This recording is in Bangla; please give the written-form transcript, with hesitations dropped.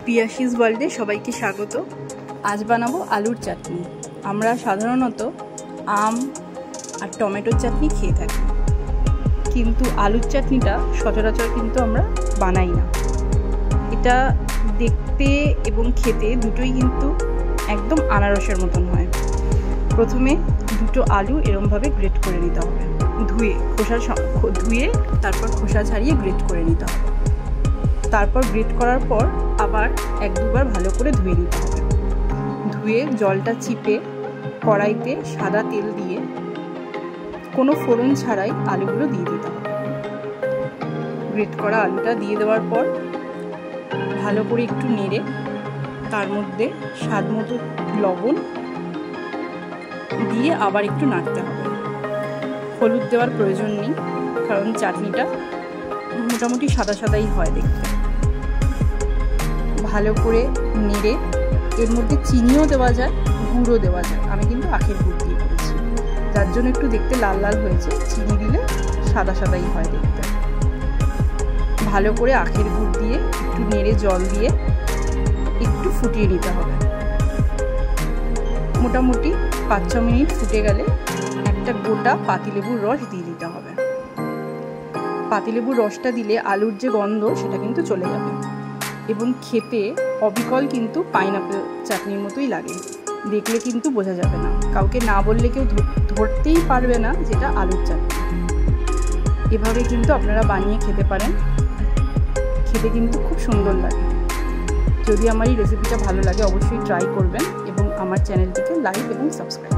পিয়াশিস ওয়ার্ল্ডে সবাইকে স্বাগত। আজ বানাবো আলুর চাটনি। আমরা সাধারণত আম আর টমেটোর চাটনি খেয়ে থাকি, কিন্তু আলুর চাটনিটা সচরাচর কিন্তু আমরা বানাই না। এটা দেখতে এবং খেতে দুটোই কিন্তু একদম আনারসের মতন হয়। প্রথমে দুটো আলু এরমভাবে গ্রেট করে নিতে হবে, ধুয়ে তারপর খোসা ছাড়িয়ে গ্রেট করে নিতে হবে। তারপর গ্রেট করার পর আবার এক দুবার ভালো করে ধুয়ে নিতে হবে। ধুয়ে জলটা চিপে কড়াইতে সাদা তেল দিয়ে কোনো ফোড়ন ছাড়াই আলুগুলো দিয়ে দিতে হবে। গ্রেট করা আলুটা দিয়ে দেওয়ার পর ভালো করে একটু নেড়ে তার মধ্যে স্বাদ মতো লবণ দিয়ে আবার একটু নাড়তে হবে। হলুদ দেওয়ার প্রয়োজন নেই, কারণ চাটনিটা মোটামুটি সাদা সাদাই হয় দেখতে। ভালো করে নেড়ে এর মধ্যে চিনিও দেওয়া যায়, গুঁড়ও দেওয়া যায়। আমি কিন্তু আখের গুড় দিয়ে করেছি, যার জন্য একটু দেখতে লাল লাল হয়েছে। চিনি দিলে সাদা সাদাই হয় দেখতে। ভালো করে আখের গুড় দিয়ে একটু নেড়ে জল দিয়ে একটু ফুটিয়ে নিতে হবে। মোটামুটি 5-6 মিনিট ফুটে গেলে একটা গোটা পাতিলেবুর রস দিয়ে দিতে হবে। পাতিলেবুর রসটা দিলে আলুর যে গন্ধ সেটা কিন্তু চলে যাবে এবং খেতে অবিকল কিন্তু পাইনাপেল চাটনির মতোই লাগে। দেখলে কিন্তু বোঝা যাবে না, কাউকে না বললে কেউ ধরতেই পারবে না যেটা আলুর চাটনি। এভাবে কিন্তু আপনারা বানিয়ে খেতে পারেন, খেতে কিন্তু খুব সুন্দর লাগে। যদি আমার এই রেসিপিটা ভালো লাগে অবশ্যই ট্রাই করবেন এবং আমার চ্যানেলটিকে লাইক এবং সাবস্ক্রাইব